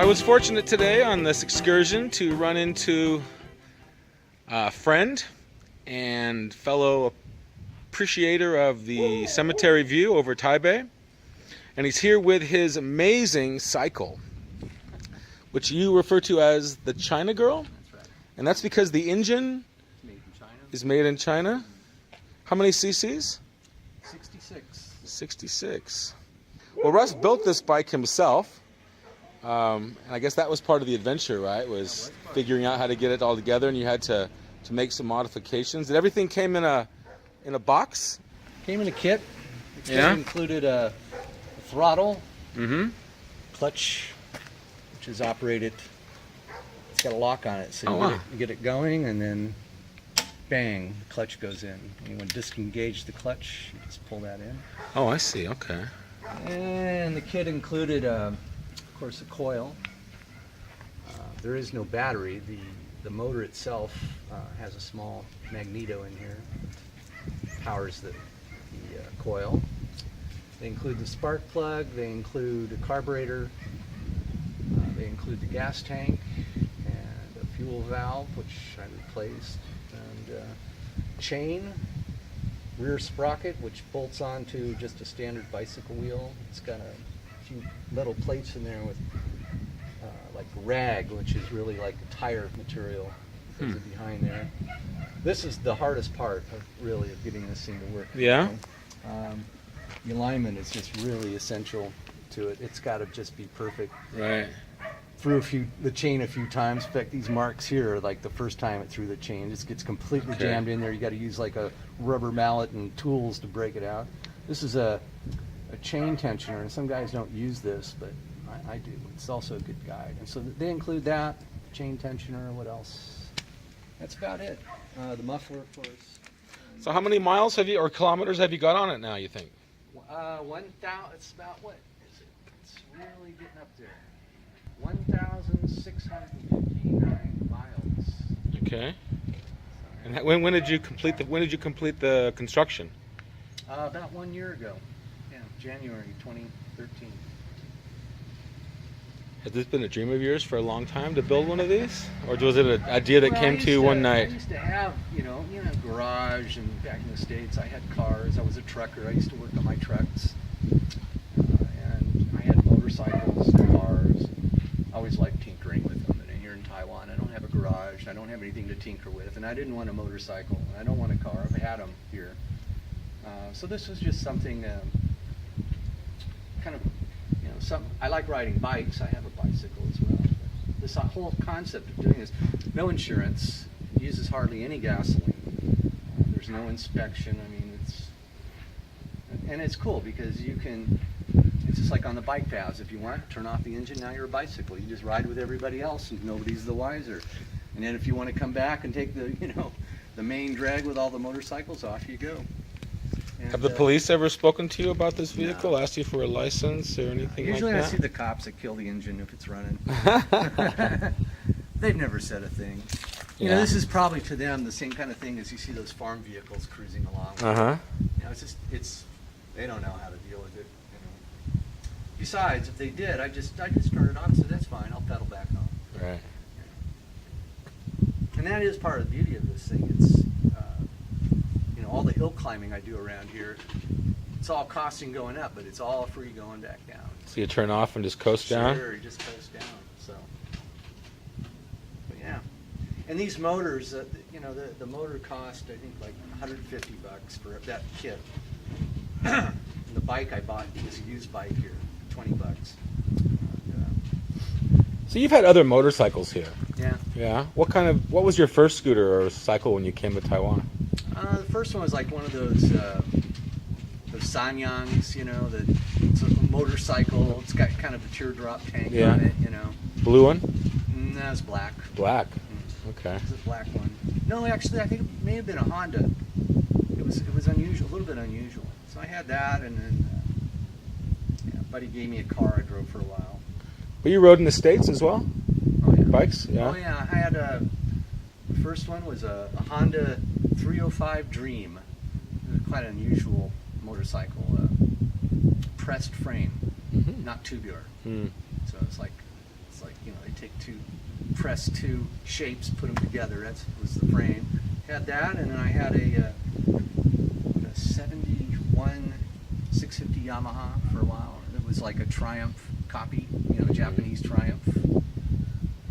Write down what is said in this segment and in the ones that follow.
was fortunate today on this excursion to run into a friend and fellow appreciator of the cemetery view over Taipei. And he's here with his amazing cycle, which you refer to as the China Girl? That's right. And that's because the engine is made in China? How many cc's? 66. 66. Well, Russ built this bike himself. And I guess that was part of the adventure, right? Was figuring out how to get it all together, and you had to make some modifications. Did everything came in a box? Came in a kit. The kit Yeah. included a throttle, Mm-hmm. clutch, which is operated. It's got a lock on it, so Oh, wow. you get it going, and then bang, the clutch goes in. And you want to disengage the clutch, you just pull that in. Oh, I see. Okay. And the kit included, of course, a coil. There is no battery. The motor itself has a small magneto in here. Powers the coil. They include the spark plug. They include a carburetor. They include the gas tank and a fuel valve, which I replaced, and chain, rear sprocket, which bolts onto just a standard bicycle wheel. It's got a few metal plates in there with like rag, which is really like the tire material that's behind there. This is the hardest part of getting this thing to work. Yeah? The alignment is just really essential to it. It's got to just be perfect. Right. Threw the chain a few times. In fact, these marks here are like the first time it threw the chain. It just gets completely jammed in there. You got to use like a rubber mallet and tools to break it out. This is a chain tensioner, and some guys don't use this, but I do. It's also a good guide. And so they include that, chain tensioner. What else? That's about it. The muffler, of course. So how many miles or kilometers have you got on it now, you think? 1,000. It's about what is it? It's really getting up there. 1,659 miles. Okay. And when did you complete the construction? About 1 year ago. Yeah, January 2013. Has this been a dream of yours for a long time to build one of these, or was it an idea that came to you one night? I used to have, a garage, and back in the States, I had cars. I was a trucker. I used to work on my trucks, and I had motorcycles, cars. I always liked tinkering with them. And here in Taiwan, I don't have a garage. I don't have anything to tinker with, and I didn't want a motorcycle. I don't want a car. I've had them here, so this was just something kind of. I like riding bikes. I have a bicycle as well. But this whole concept of doing this, no insurance, uses hardly any gasoline. There's no inspection. I mean, it's cool because it's just like on the bike paths. If you want, turn off the engine, now you're a bicycle. You just ride with everybody else and nobody's the wiser. And then if you want to come back and take the main drag with all the motorcycles, off you go. And, Have the police ever spoken to you about this vehicle? No. Asked you for a license or anything Usually like I that? see the cops that kill the engine if it's running. They've never said a thing. Yeah. This is probably to them the same kind of thing as you see those farm vehicles cruising along. Uh-huh. They don't know how to deal with it. Besides, if they did, I just turn it on, so that's fine. I'll pedal back home. Right. And that is part of the beauty of this thing. It's all the hill climbing I do around here. It's all costing going up, but it's all free going back down. So you turn off and just coast down? Sure, you just coast down. So, but yeah. And these motors, the motor cost I think like $150 for that kit. And the bike I bought was a used bike here, $20. So you've had other motorcycles here. Yeah. Yeah. What was your first scooter or cycle when you came to Taiwan? The first one was like one of those Sanyangs, it's a motorcycle. It's got kind of a teardrop tank on it, Blue one? No, it's black. Black. Okay. It's a black one. No, actually, I think it may have been a Honda. It was unusual, a little bit unusual. So I had that, and then a buddy gave me a car I drove for a while. But you rode in the States as well? Oh yeah. Bikes? Yeah. Oh yeah. I had the first one was a Honda 305 Dream. It was quite an unusual motorcycle. Pressed frame, not tubular. So it's like they press two shapes, put them together. That was the frame. Had that, and then I had a 71 650 Yamaha for a while. It was like a Triumph copy, Japanese Triumph.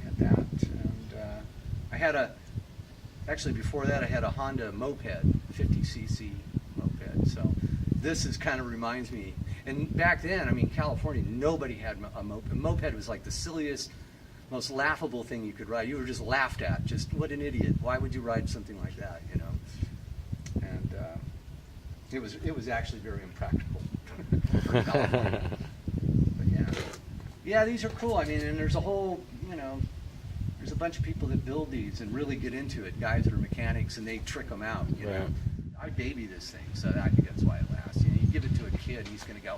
Had that, and I had actually before that I had a Honda moped, 50cc moped. So this kind of reminds me. And back then, California, nobody had a moped. A moped was like the silliest, most laughable thing you could ride. You were just laughed at. Just, what an idiot. Why would you ride something like that, And it was actually very impractical for California. But yeah, these are cool. And there's a whole, there's a bunch of people that build these and really get into it. Guys that are mechanics, and they trick them out, Right. I baby this thing, so I think that's why it lasts. You give it to a kid, he's going to go,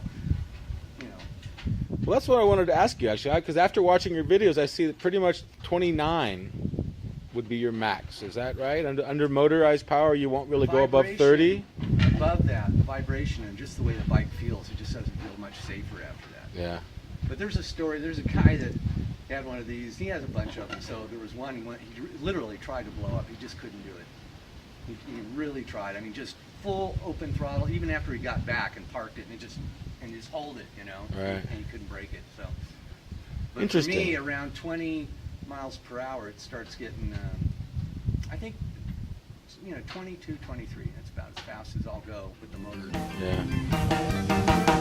Well, that's what I wanted to ask you, actually, because after watching your videos, I see that pretty much 29 would be your max. Is that right? Under motorized power, you won't really go above 30? Above that, the vibration and just the way the bike feels, it just doesn't feel much safer after that. Yeah. But there's a story, there's a guy that had one of these. He has a bunch of them. So there was one, he literally tried to blow up. He just couldn't do it. He really tried. Just full open throttle, even after he got back and parked it, and just hold it, Right. And he couldn't break it. So, but Interesting. for me, around 20 miles per hour, it starts getting, I think, 22, 23. That's about as fast as I'll go with the motor. Yeah.